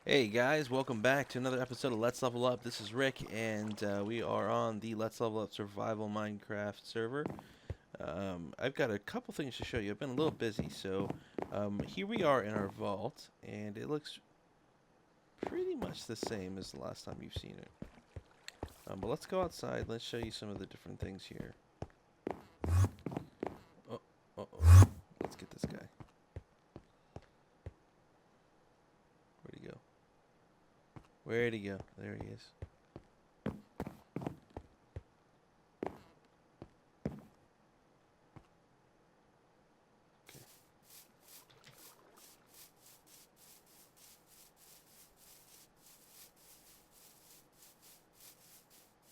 Hey guys, welcome back to another episode of Let's Level Up. This is Rick, and we are on the Let's Level Up Survival Minecraft server. I've got a couple things to show you. I've been a little busy, so here we are in our vault, and it looks pretty much the same as the last time you've seen it. But let's go outside. Let's show you some of the different things here. Oh, uh-oh. Let's get this guy. Where'd he go? Where'd he go? There he is.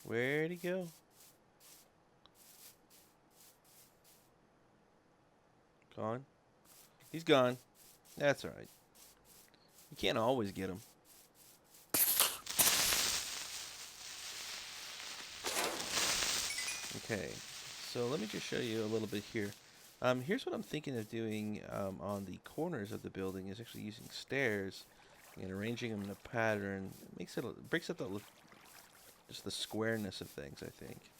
Where'd he go? Gone? He's gone. That's alright. You can't always get him. Okay, so let me just show you a little bit here. Here's what I'm thinking of doing on the corners of the building is actually using stairs and arranging them in a pattern. It makes it breaks up just the squareness of things, I think,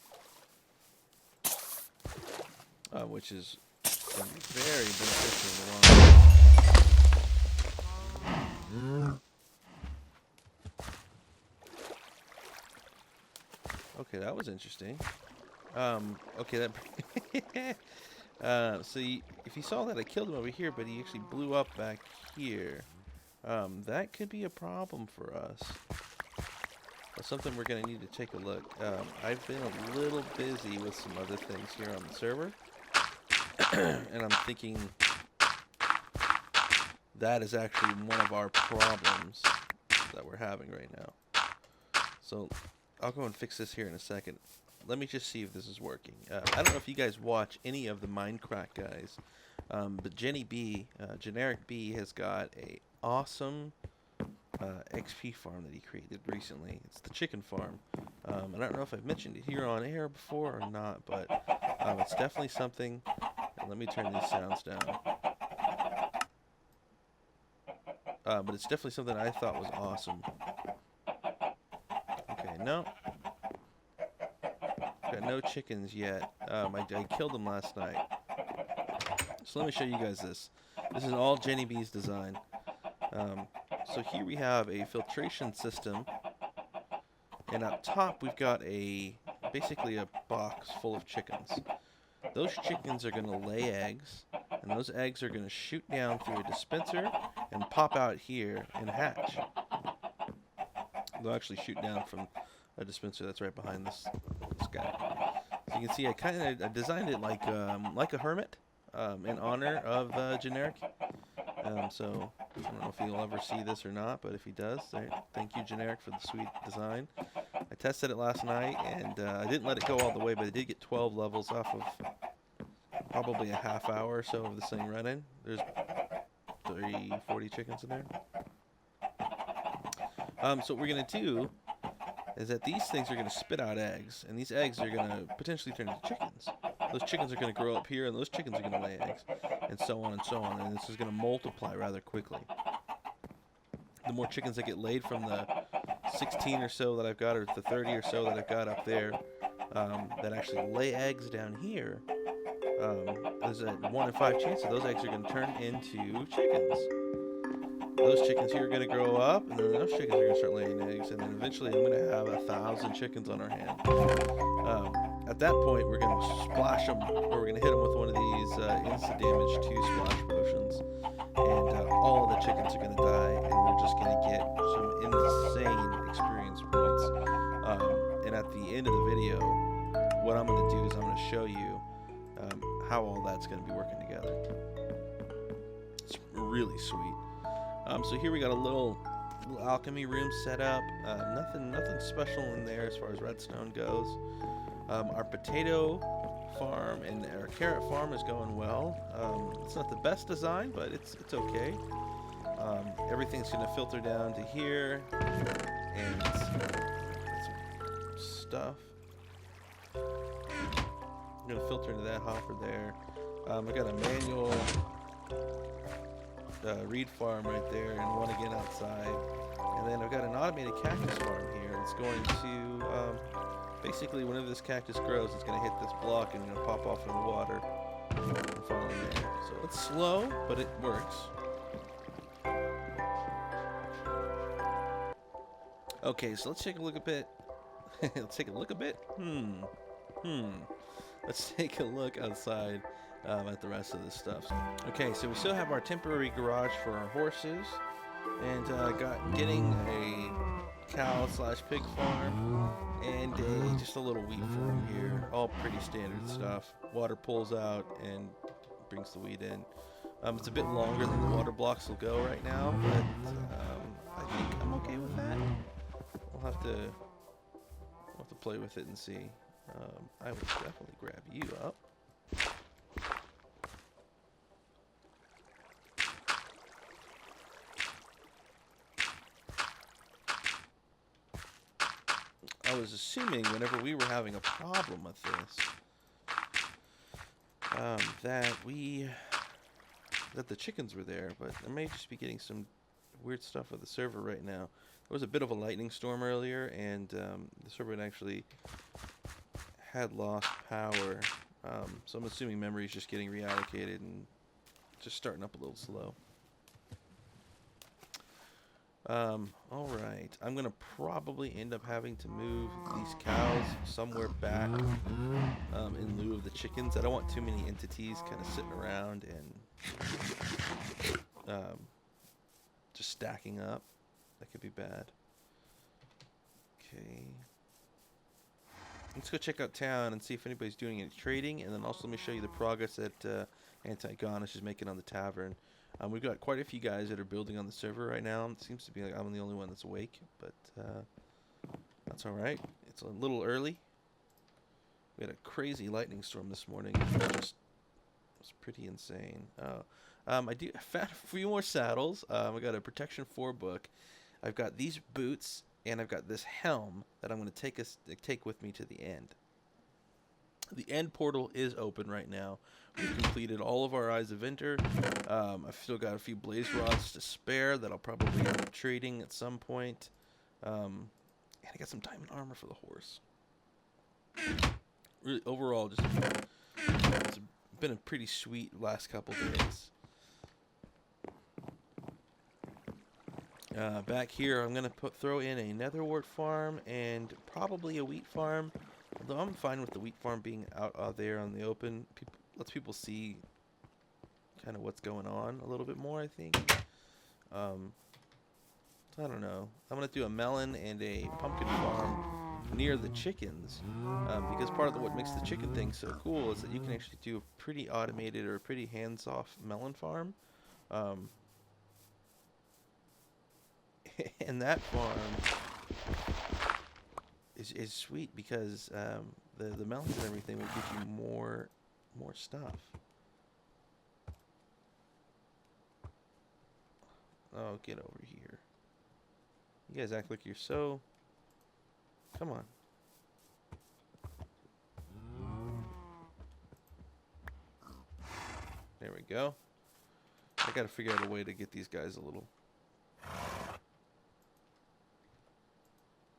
which is going to be very beneficial in the long run. Okay, that was interesting. Okay, that. So if you saw that, I killed him over here, but he actually blew up back here. That could be a problem for us. That's something we're going to need to take a look. I've been a little busy with some other things here on the server. And I'm thinking that is actually one of our problems that we're having right now. So I'll go and fix this here in a second. Let me just see if this is working. I don't know if you guys watch any of the Minecraft guys, but GenerikB has got a awesome XP farm that he created recently. It's the chicken farm. I don't know if I've mentioned it here on air before or not, but it's definitely something. Let me turn these sounds down. But it's definitely something I thought was awesome. Okay, no. Got no chickens yet. I killed them last night. So let me show you guys this. This is all GennyB's design. So here we have a filtration system, and up top we've got basically a box full of chickens. Those chickens are going to lay eggs, and those eggs are going to shoot down through a dispenser and pop out here and hatch. They'll actually shoot down from a dispenser that's right behind this guy. So you can see I designed it like a hermit in honor of Generik. So I don't know if he'll ever see this or not, but if he does, thank you, Generik, for the sweet design. I tested it last night, and I didn't let it go all the way, but I did get 12 levels off of probably a half hour or so of this thing running. There's 40 chickens in there. So what we're going to do is that these things are going to spit out eggs, and these eggs are going to potentially turn into chickens. Those chickens are going to grow up here, and those chickens are going to lay eggs, and so on and so on, and this is going to multiply rather quickly. The more chickens that get laid from the 16 or so that I've got, or the 30 or so that I've got up there, that actually lay eggs down here, there's a 1 in 5 chance that those eggs are going to turn into chickens. Those chickens here are going to grow up, and then those chickens are going to start laying eggs, and then eventually I'm going to have 1,000 chickens on our hand. At that point, we're going to splash them, or we're going to hit them with one of these insta-damage 2 splash potions, and all of the chickens are going to die, and we're just going to get some insane experience points. And at the end of the video, what I'm going to do is I'm going to show you how all that's going to be working together. It's really sweet. So here we got a little alchemy room set up. Nothing special in there as far as redstone goes. Our potato farm and our carrot farm is going well. It's not the best design, but it's okay. Everything's going to filter down to here, and some stuff. I'm going to filter into that hopper there. I got a manual reed farm right there, and one again outside. And then I've got an automated cactus farm here that's going to basically, whenever this cactus grows, it's going to hit this block and going to pop off in the water and fall in there. So it's slow, but it works. Okay, so let's take a look a bit. Let's take a look a bit. Let's take a look outside at the rest of this stuff. Okay, so we still have our temporary garage for our horses, and getting a cow/pig farm and just a little wheat farm here. All pretty standard stuff. Water pulls out and brings the wheat in. It's a bit longer than the water blocks will go right now, but I think I'm okay with that. We'll have to play with it and see. I will definitely grab you up. I was assuming whenever we were having a problem with this, that the chickens were there, but I may just be getting some weird stuff with the server right now. There was a bit of a lightning storm earlier, and the server actually had lost power. So I'm assuming memory is just getting reallocated and just starting up a little slow. Alright, I'm gonna probably end up having to move these cows somewhere back in lieu of the chickens. I don't want too many entities kind of sitting around and just stacking up. That could be bad. Okay. Let's go check out town and see if anybody's doing any trading, and then also let me show you the progress that Anti-Garnish is making on the tavern. We've got quite a few guys that are building on the server right now. It seems to be like I'm the only one that's awake, but that's alright. It's a little early. We had a crazy lightning storm this morning. It was pretty insane. I found a few more saddles. I got a Protection 4 book. I've got these boots, and I've got this helm that I'm going to take with me to the end. The end portal is open right now. We've completed all of our Eyes of Enter. I've still got a few blaze rods to spare that I'll probably end up trading at some point. And I got some diamond armor for the horse. Really, overall, it's been a pretty sweet last couple days. Back here, I'm going to throw in a netherwort farm and probably a wheat farm. Although I'm fine with the wheat farm being out there on the open. Lets people see kind of what's going on a little bit more, I think. I don't know. I'm going to do a melon and a pumpkin farm near the chickens. Because part of what makes the chicken thing so cool is that you can actually do a pretty automated or a pretty hands-off melon farm. And that farm is sweet because the melons and everything will give you more stuff. Oh, get over here. You guys act like you're so... Come on. There we go. I gotta figure out a way to get these guys a little...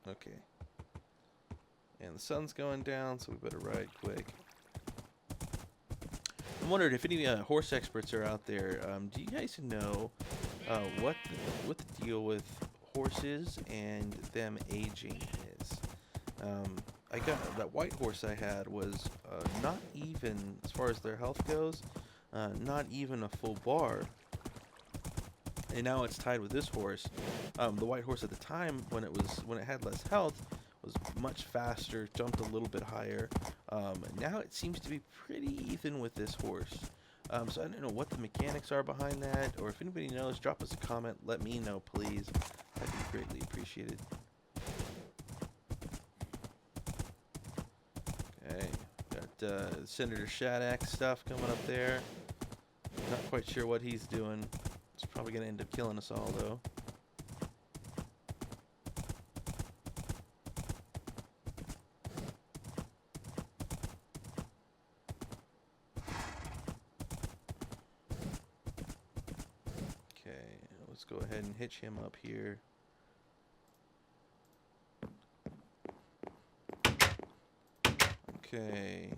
Okay. And the sun's going down, so we better ride quick. I'm wondering if any horse experts are out there. Do you guys know what the deal with horses and them aging is? I got that white horse I had was not even, as far as their health goes, not even a full bar. And now it's tied with this horse. The white horse at the time, when it had less health, was much faster, jumped a little bit higher. Now it seems to be pretty even with this horse. So I don't know what the mechanics are behind that, or if anybody knows, drop us a comment. Let me know, please. That'd be greatly appreciated. Okay, got Senator Shadak stuff coming up there. Not quite sure what he's doing. It's probably going to end up killing us all, though. can hitch him up here. Okay.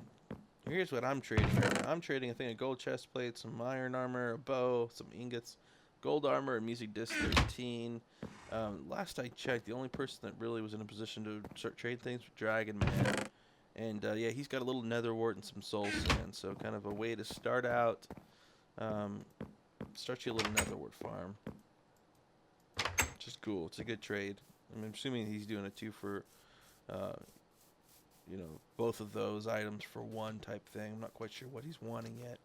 Here's what I'm trading right now. I'm trading a thing of gold chest plates, some iron armor, a bow, some ingots, gold armor, and music disc 13. Last I checked, the only person that really was in a position to start trade things was Dragon Man. And yeah, he's got a little nether wart and some soul sand, so kind of a way to start out. Start you a little nether wart farm. Which is cool. It's a good trade. I'm assuming he's doing it too for, you know, both of those items for one type thing. I'm not quite sure what he's wanting yet.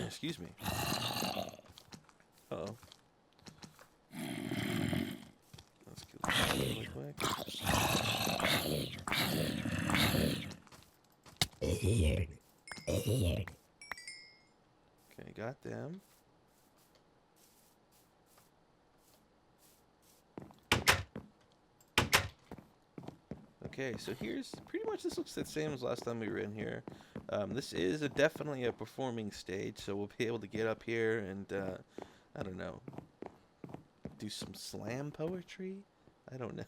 Excuse me. Uh-oh. Let's kill this really quick. Okay, got them. Okay, so here's pretty much, this looks the same as last time we were in here. This is definitely a performing stage, so we'll be able to get up here and, I don't know, do some slam poetry? I don't know.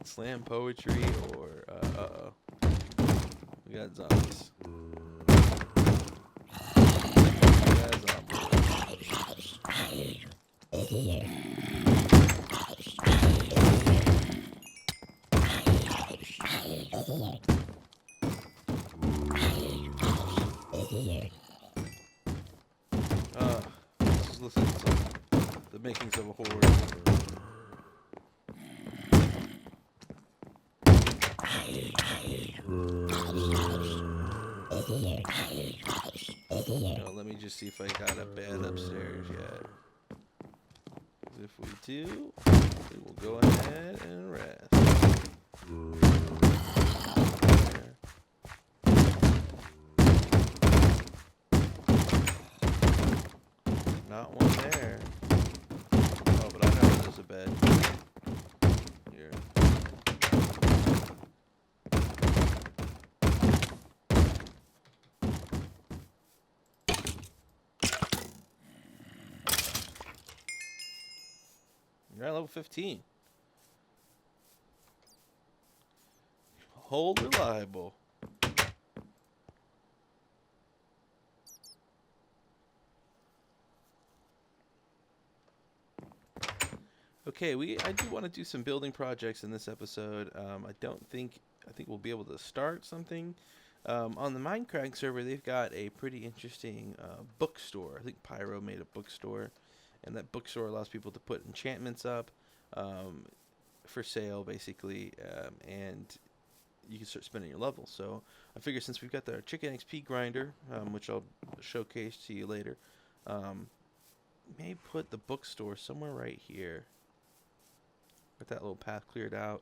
Slam poetry or, uh-oh. We got zombies. We got zombies. This is listening to the makings of a horde. Now, let me just see if I got a bed upstairs yet. If we do, we will go ahead and rest. Not one there. Oh, but I know there's a bed. Here. You're at level 15. Hold reliable. Okay, I do want to do some building projects in this episode. I think we'll be able to start something. On the Minecraft server, they've got a pretty interesting bookstore. I think Pyro made a bookstore, and that bookstore allows people to put enchantments up for sale, basically, and you can start spending your levels. So I figure since we've got the chicken XP grinder, which I'll showcase to you later, may put the bookstore somewhere right here. Get that little path cleared out.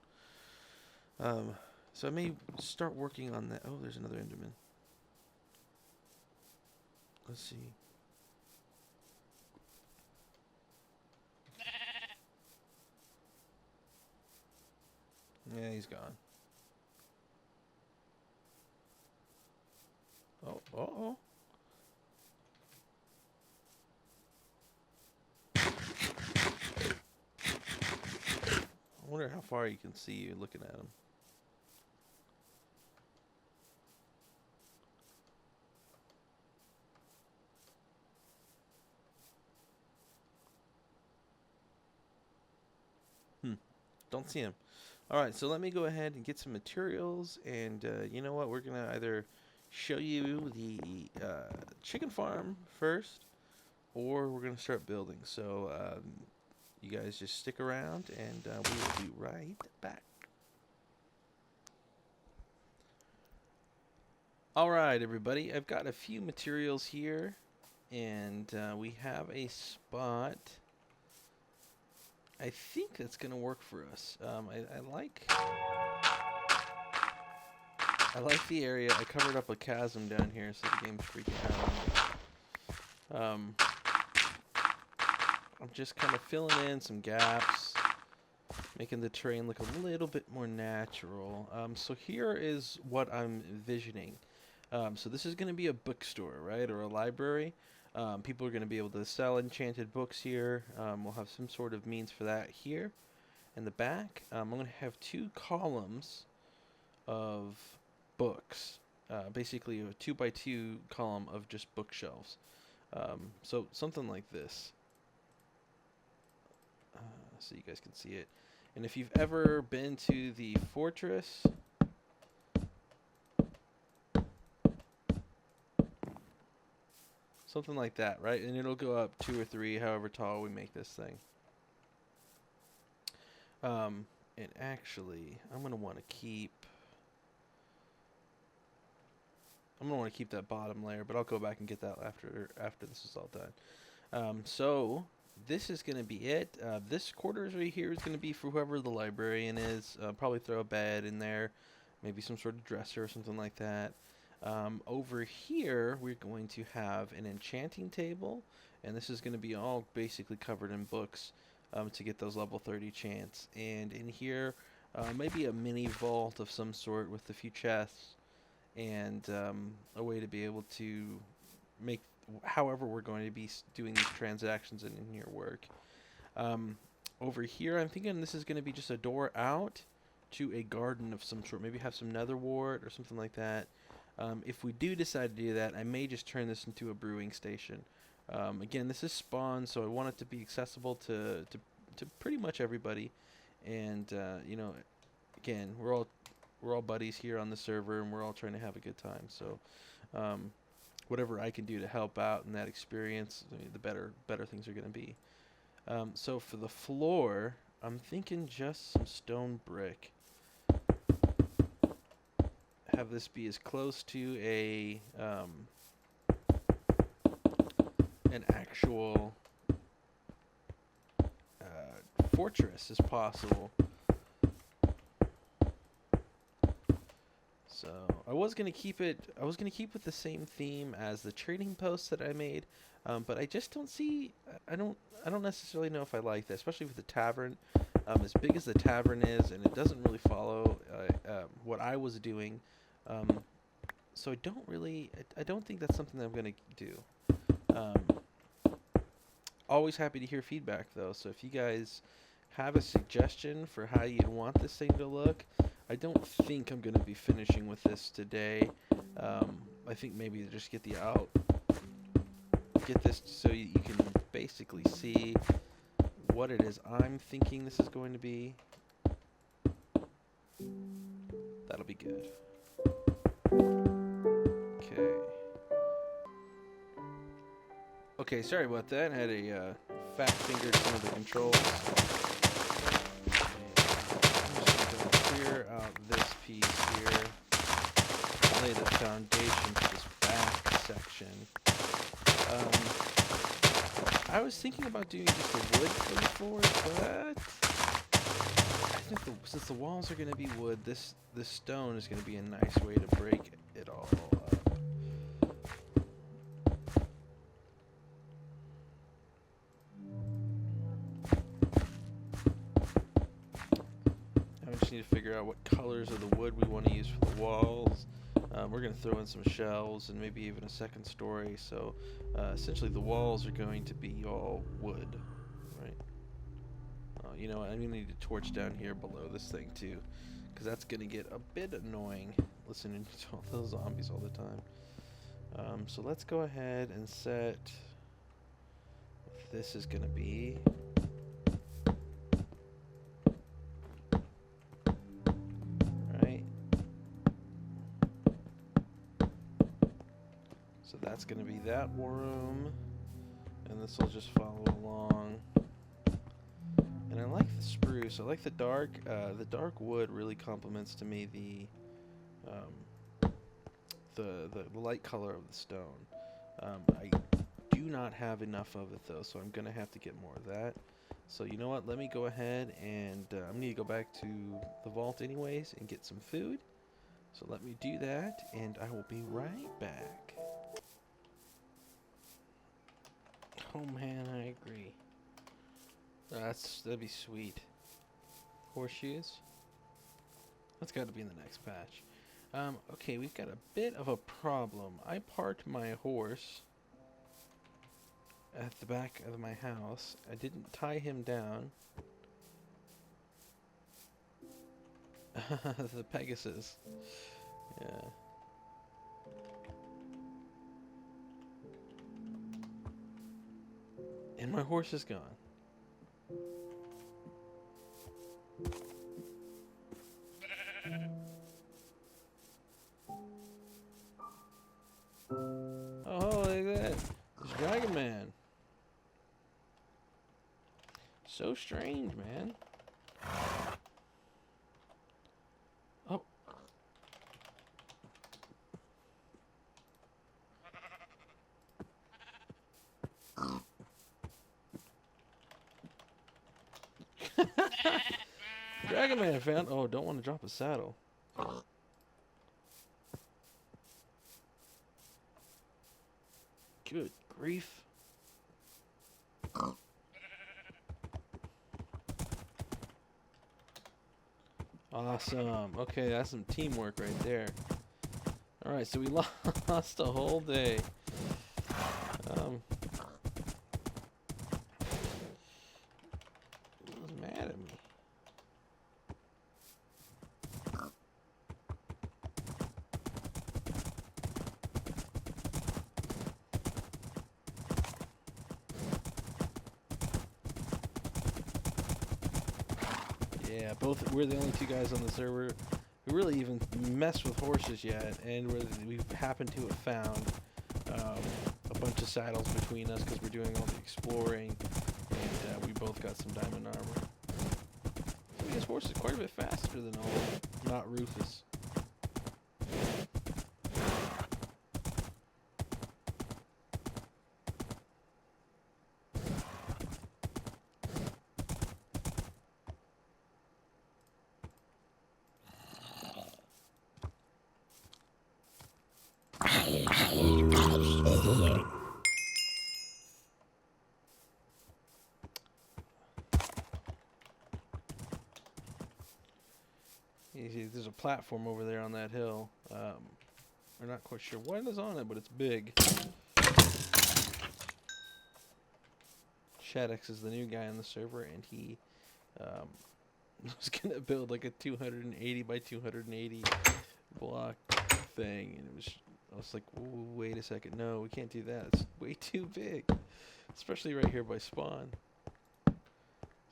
So I may start working on that. Oh, there's another Enderman. Let's see. Yeah, he's gone. Oh, uh-oh. I wonder how far you can see you looking at him. Don't see him. Alright, so let me go ahead and get some materials, and you know what, we're going to either show you the chicken farm first, or we're going to start building. So you guys just stick around, and we will be right back. Alright, everybody, I've got a few materials here, and we have a spot. I think that's going to work for us. I like the area. I covered up a chasm down here, so the game's freaking out. I'm just kind of filling in some gaps, making the terrain look a little bit more natural. So here is what I'm envisioning. So this is going to be a bookstore, right, or a library. People are going to be able to sell enchanted books here. We'll have some sort of means for that here in the back. I'm going to have 2 columns of books. Basically, a 2x2 column of just bookshelves. So something like this. So you guys can see it. And if you've ever been to the fortress, something like that, right? And it'll go up 2 or 3, however tall we make this thing. And actually, I'm gonna want to keep that bottom layer, but I'll go back and get that after this is all done. So this is gonna be it. This quarters right here is gonna be for whoever the librarian is. Probably throw a bed in there, maybe some sort of dresser or something like that. Over here, we're going to have an enchanting table, and this is going to be all basically covered in books to get those level 30 chants. And in here, maybe a mini vault of some sort with a few chests and a way to be able to make however we're going to be doing these transactions and in here work. Over here, I'm thinking this is going to be just a door out to a garden of some sort. Maybe have some nether wart or something like that. If we do decide to do that, I may just turn this into a brewing station. Again, this is spawn, so I want it to be accessible to pretty much everybody. And you know, again, we're all buddies here on the server, and we're all trying to have a good time. So whatever I can do to help out in that experience, I mean, the better things are going to be. So for the floor, I'm thinking just some stone brick. Have this be as close to an actual fortress as possible. So I was gonna keep with the same theme as the trading posts that I made, but I just don't see. I don't necessarily know if I like that, especially with the tavern. As big as the tavern is, and it doesn't really follow what I was doing. So I don't think that's something that I'm going to do. Always happy to hear feedback, though. So if you guys have a suggestion for how you'd want this thing to look, I don't think I'm going to be finishing with this today. I think maybe just get this so you can basically see what it is I'm thinking this is going to be. That'll be good. Okay, sorry about that. I had a fat fingered some of the controls. And I'm just going to clear out this piece here. Lay the foundation for this back section. I was thinking about doing just the wood for the floor, but I think since the walls are going to be wood, this stone is going to be a nice way to break it all up. Need to figure out what colors of the wood we want to use for the walls. We're going to throw in some shelves and maybe even a second story. So essentially the walls are going to be all wood, right? You know what? I'm going to need a torch down here below this thing too, because that's going to get a bit annoying listening to all those zombies all the time. So let's go ahead and set what this is going to be. So that's going to be that room, and this will just follow along. And I like the spruce. I like the dark wood really complements to me the light color of the stone. I do not have enough of it though, so I'm going to have to get more of that. So you know what? Let me go ahead and I'm going to go back to the vault anyways and get some food. So let me do that, and I will be right back. Oh man, I agree. That'd be sweet. Horseshoes? That's got to be in the next patch. Okay, we've got a bit of a problem. I parked my horse at the back of my house. I didn't tie him down. The Pegasus. Yeah. And my horse is gone. Oh, look at that. It's Dragon Man. So strange, man. Oh. Dragon Man found. Oh, don't want to drop a saddle. Good grief. Awesome. Okay, that's some teamwork right there. Alright, so we lost a whole day. He was mad at me. Yeah, we're the only two guys on the server who really even mess with horses yet, and we happen to have found a bunch of saddles between us because we're doing all the exploring, and we both got some diamond armor. So his horse is quite a bit faster than not Rufus. You see, there's a platform over there on that hill. We're not quite sure what is on it, but it's big. Shaddix is the new guy on the server, and he was gonna build like a 280 by 280 block thing, and I was like, wait a second, no, we can't do that. It's way too big, especially right here by spawn. So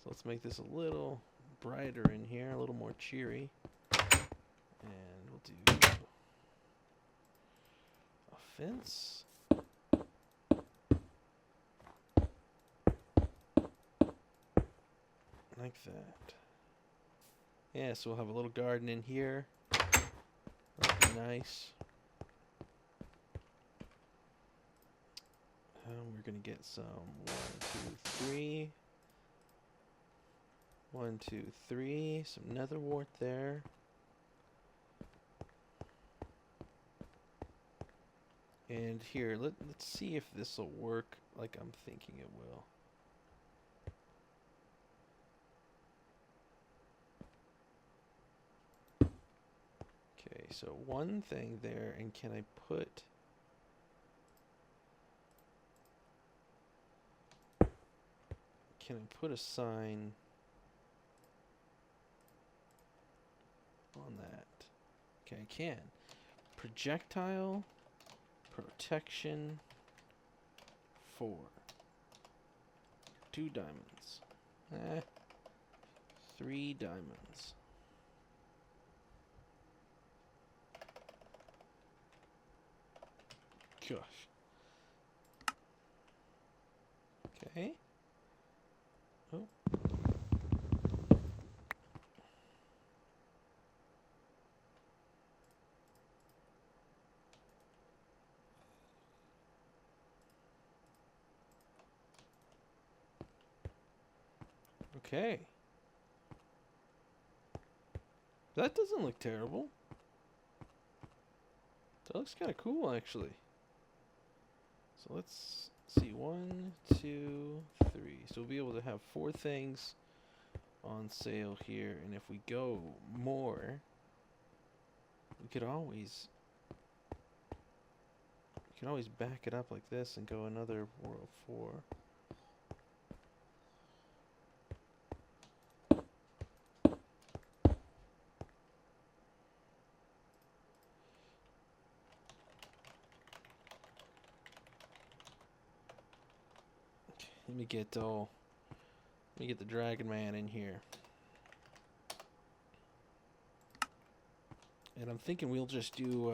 let's make this a little brighter in here, a little more cheery, and we'll do a fence. Like that. Yeah, so we'll have a little garden in here. That'll be nice. We're gonna get some 1, 2, 3, some nether wart there. And here, let's see if this will work like I'm thinking it will. Okay, so one thing there, and can I put a sign on that? Okay, I can. Projectile protection 4. 2 diamonds. 3 diamonds. Gosh. Okay. Oh. Okay. That doesn't look terrible. That looks kind of cool, actually. So let's see. 1, 2, 3. So we'll be able to have 4 things on sale here. And if we go more, we could always You can always back it up like this and go another row of 4. Let me get the Dragon Man in here. And I'm thinking we'll just do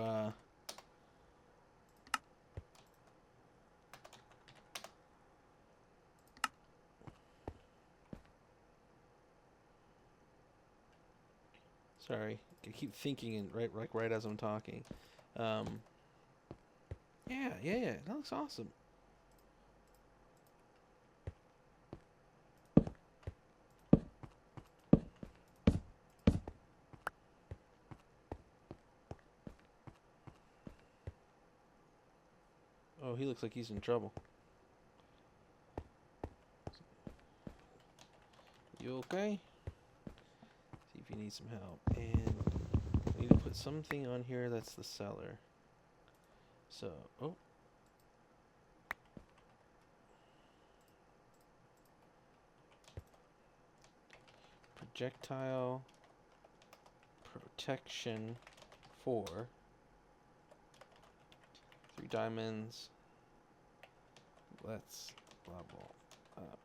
sorry, I keep thinking and right as I'm talking. Yeah, that looks awesome. Oh, he looks like he's in trouble. You okay? See if you need some help. And we need to put something on here that's the cellar. So, oh. Projectile protection 4. 3 diamonds. Let's level up.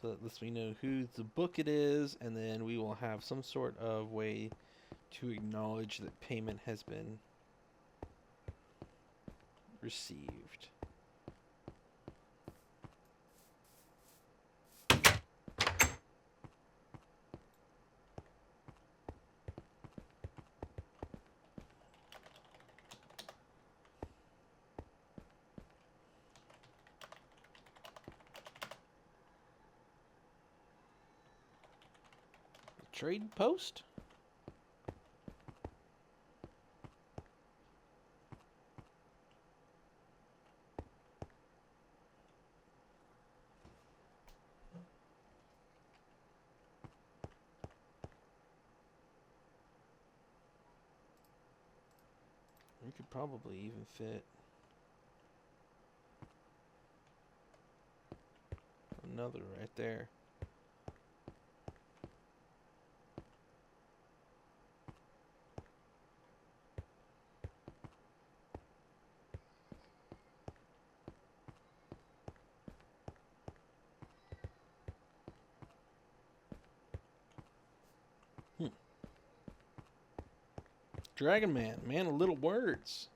So that lets me know who the book it is, and then we will have some sort of way to acknowledge that payment has been received. Trade post? We could probably even fit another right there. Dragon Man, man of little words.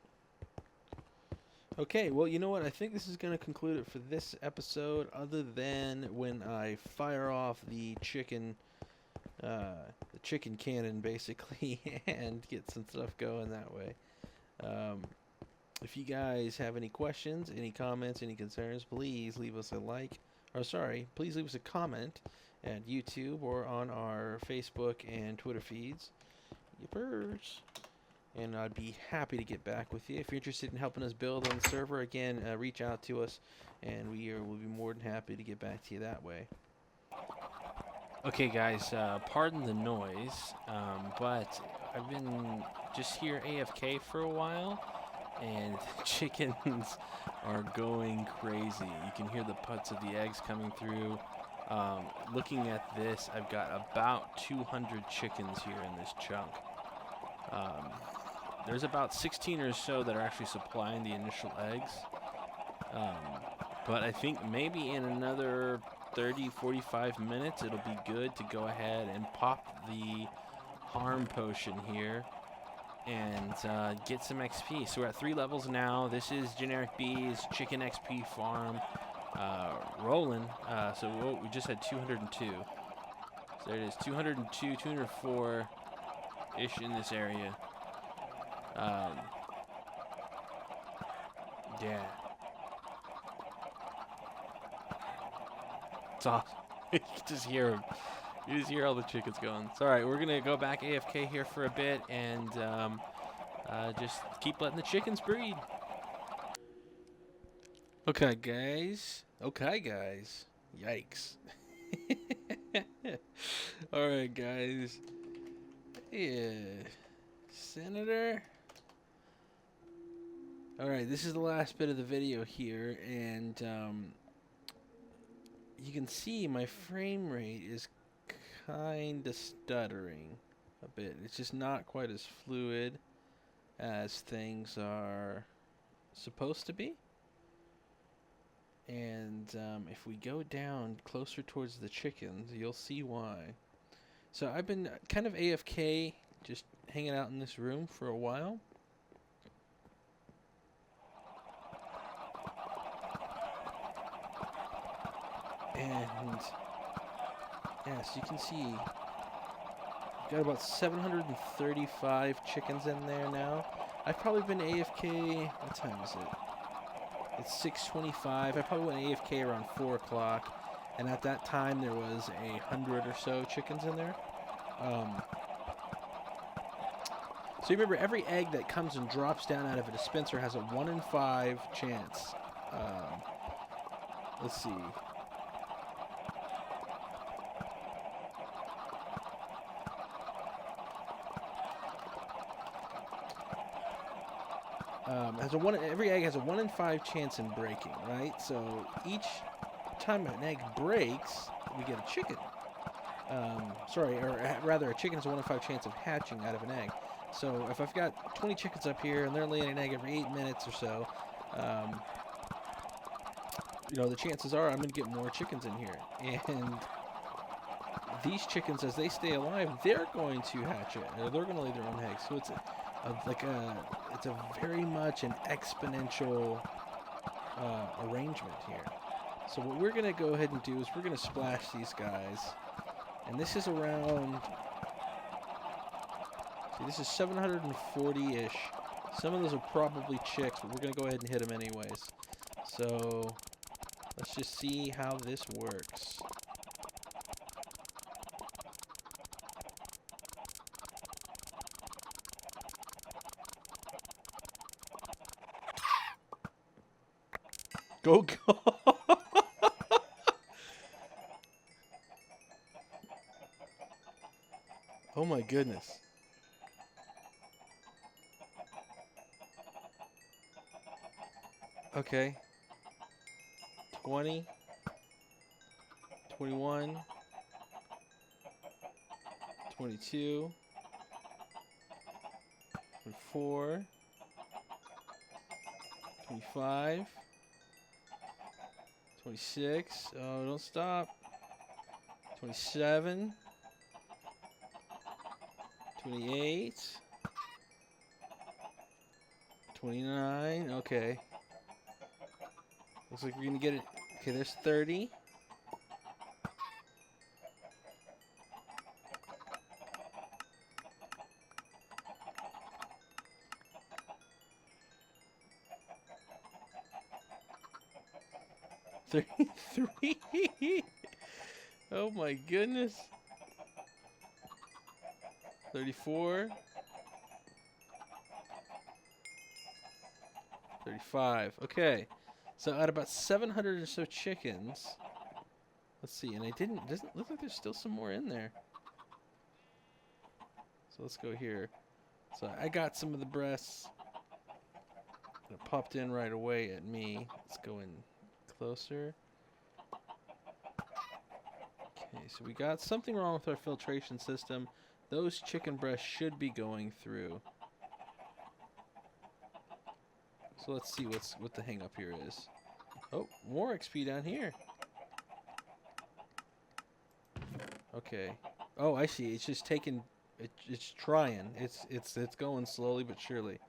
Okay, well, you know what? I think this is going to conclude it for this episode, other than when I fire off the chicken cannon, basically, and get some stuff going that way. If you guys have any questions, any comments, any concerns, please leave us a like. Or sorry, please leave us a comment at YouTube or on our Facebook and Twitter feeds. Yippers. And I'd be happy to get back with you. If you're interested in helping us build on the server, again, reach out to us, and we'll be more than happy to get back to you that way. Okay, guys, pardon the noise, but I've been just here AFK for a while, and the chickens are going crazy. You can hear the putts of the eggs coming through. Looking at this, I've got about 200 chickens here in this chunk. There's about 16 or so that are actually supplying the initial eggs. But I think maybe in another 30-45 minutes it'll be good to go ahead and pop the harm potion here and get some XP. So we're at 3 levels now. This is GenerikB's chicken XP farm rolling. So we just had 202. So there it is, 202, 204-ish in this area. Yeah. It's awesome. You can just hear them. You just hear all the chickens going. It's alright, we're going to go back AFK here for a bit and just keep letting the chickens breed. Okay, guys. Yikes. Alright, guys. Yeah, Senator. Alright, this is the last bit of the video here, and you can see my frame rate is kind of stuttering a bit. It's just not quite as fluid as things are supposed to be. And if we go down closer towards the chickens, you'll see why. So I've been kind of AFK, just hanging out in this room for a while. And yeah, so you can see we've got about 735 chickens in there now. I've probably been AFK, what time is it? It's 6:25. I probably went AFK around 4 o'clock. And at that time there was 100 or so chickens in there. So you remember, every egg that comes and drops down out of a dispenser has a 1 in 5 chance. Let's see. Every egg has a 1 in 5 chance in breaking, right? So each time an egg breaks, we get a chicken. Rather, a chicken has a 1 in 5 chance of hatching out of an egg. So if I've got 20 chickens up here and they're laying an egg every 8 minutes or so, the chances are I'm going to get more chickens in here. And these chickens, as they stay alive, they're going to hatch it, or they're going to lay their own eggs. So it's a very much an exponential arrangement here. So what we're going to go ahead and do is we're going to splash these guys. And this is around, see, this is 740-ish. Some of those are probably chicks, but we're going to go ahead and hit them anyways. So let's just see how this works. Go, go. Oh my goodness. Okay. 20, 21, 22, 24, 25, 26. Oh, don't stop. 27, 28, 29. Okay. Looks like we're gonna get it. Okay, there's 30. $33. Oh my goodness. 34. 35. Okay. So at about 700 or so chickens. Let's see, and doesn't look like there's still some more in there. So let's go here. So I got some of the breasts. It popped in right away at me. Let's go in closer. Okay, so we got something wrong with our filtration system. Those chicken breasts should be going through. So let's see what the hang up here is. Oh, more XP down here. Okay. Oh, I see. It's just taking. It's trying. It's going slowly but surely.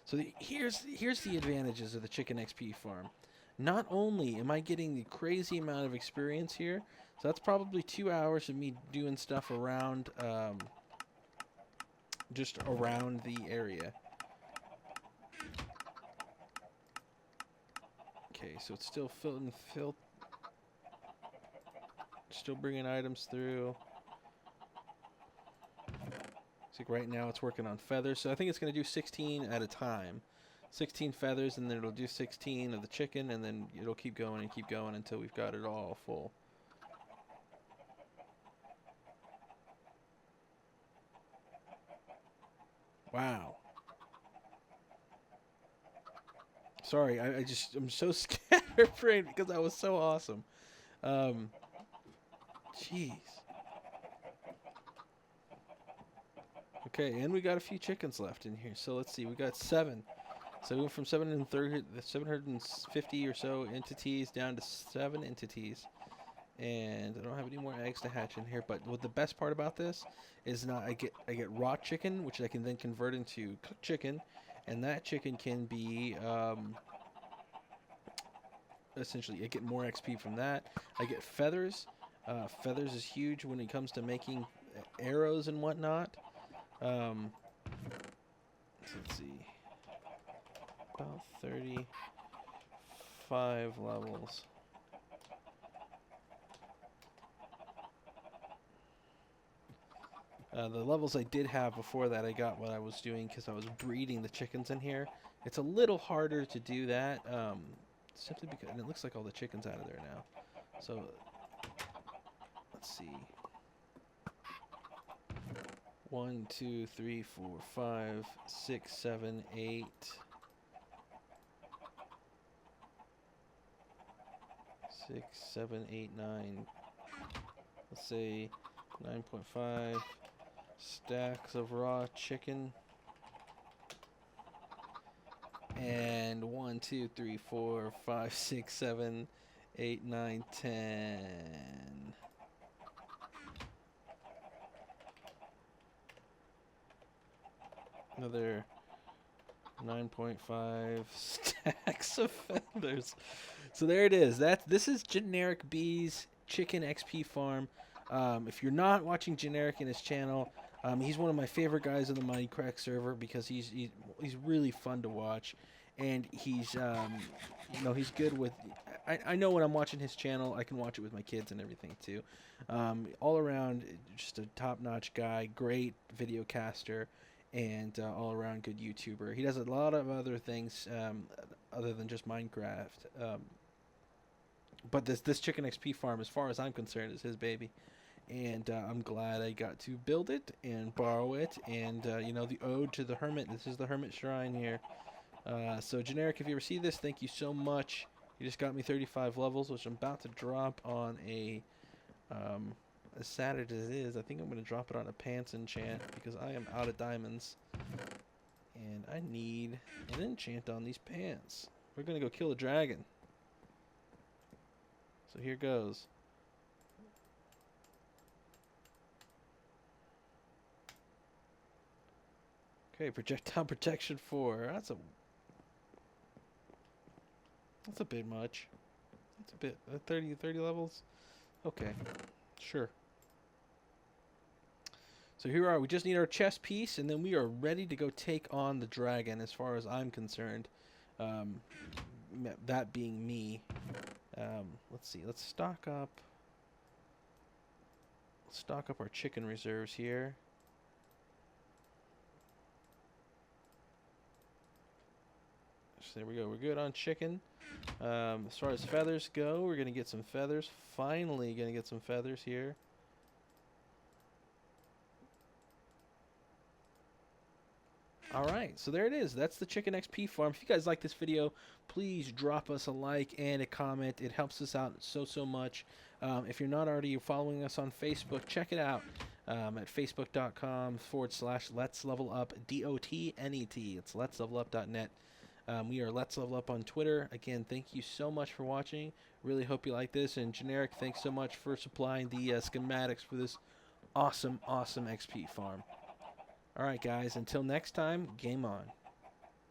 So here's the advantages of the chicken XP farm. Not only am I getting the crazy amount of experience here, so that's probably 2 hours of me doing stuff around, just around the area. Okay, so it's still still bringing items through. Looks like right now it's working on feathers, so I think it's going to do 16 at a time. 16 feathers, and then it'll do 16 of the chicken, and then it'll keep going until we've got it all full. Wow. Sorry, I'm so scatterbrained because that was so awesome. Jeez. Okay, and we got a few chickens left in here. So let's see, we got 7. So we went from 750 or so entities down to 7 entities. And I don't have any more eggs to hatch in here. But what the best part about this is now I get raw chicken, which I can then convert into cooked chicken, and that chicken can be essentially I get more XP from that. I get feathers. Feathers is huge when it comes to making arrows and whatnot. So let's see, about 35 levels. The levels I did have before that, I got what I was doing because I was breeding the chickens in here. It's a little harder to do that, simply because, and it looks like all the chickens out of there now. So, let's see. 1, 2, 3, 4, 5, 6, 7, 8. 6, 7, 8, 9. Let's say 9.5 stacks of raw chicken. And 1, 2, 3, 4, 5, 6, 7, 8, 9, 10. Another 9.5 stacks of feathers. So there it is. This is GenerikB's chicken XP farm. If you're not watching Generik in his channel, he's one of my favorite guys on the Minecraft server because he's really fun to watch, and he's he's good with. I know when I'm watching his channel, I can watch it with my kids and everything too. All around, just a top-notch guy, great video caster, and all around good YouTuber. He does a lot of other things other than just Minecraft. But this chicken XP farm, as far as I'm concerned, is his baby. And I'm glad I got to build it and borrow it. And, the ode to the hermit. This is the hermit shrine here. So, Generik, if you ever see this, thank you so much. You just got me 35 levels, which I'm about to drop on a... as sad as it is, I think I'm going to drop it on a pants enchant because I am out of diamonds. And I need an enchant on these pants. We're going to go kill a dragon. So here goes. Okay, projectile protection 4. That's a bit much. That's a bit 30 levels. Okay, sure. So here we are. We just need our chest piece, and then we are ready to go take on the dragon. As far as I'm concerned, that being me. Let's see. Let's stock up. Stock up our chicken reserves here. So there we go. We're good on chicken. As far as feathers go, we're gonna get some feathers. Finally, gonna get some feathers here. Alright, so there it is. That's the Chicken XP farm. If you guys like this video, please drop us a like and a comment. It helps us out so much. If you're not already following us on Facebook, check it out at facebook.com/Let's Level Up DOTNET. It's letslevelup.net. We are Let's Level Up on Twitter. Again, thank you so much for watching. Really hope you like this. And Generik, thanks so much for supplying the schematics for this awesome XP farm. Alright guys, until next time, game on.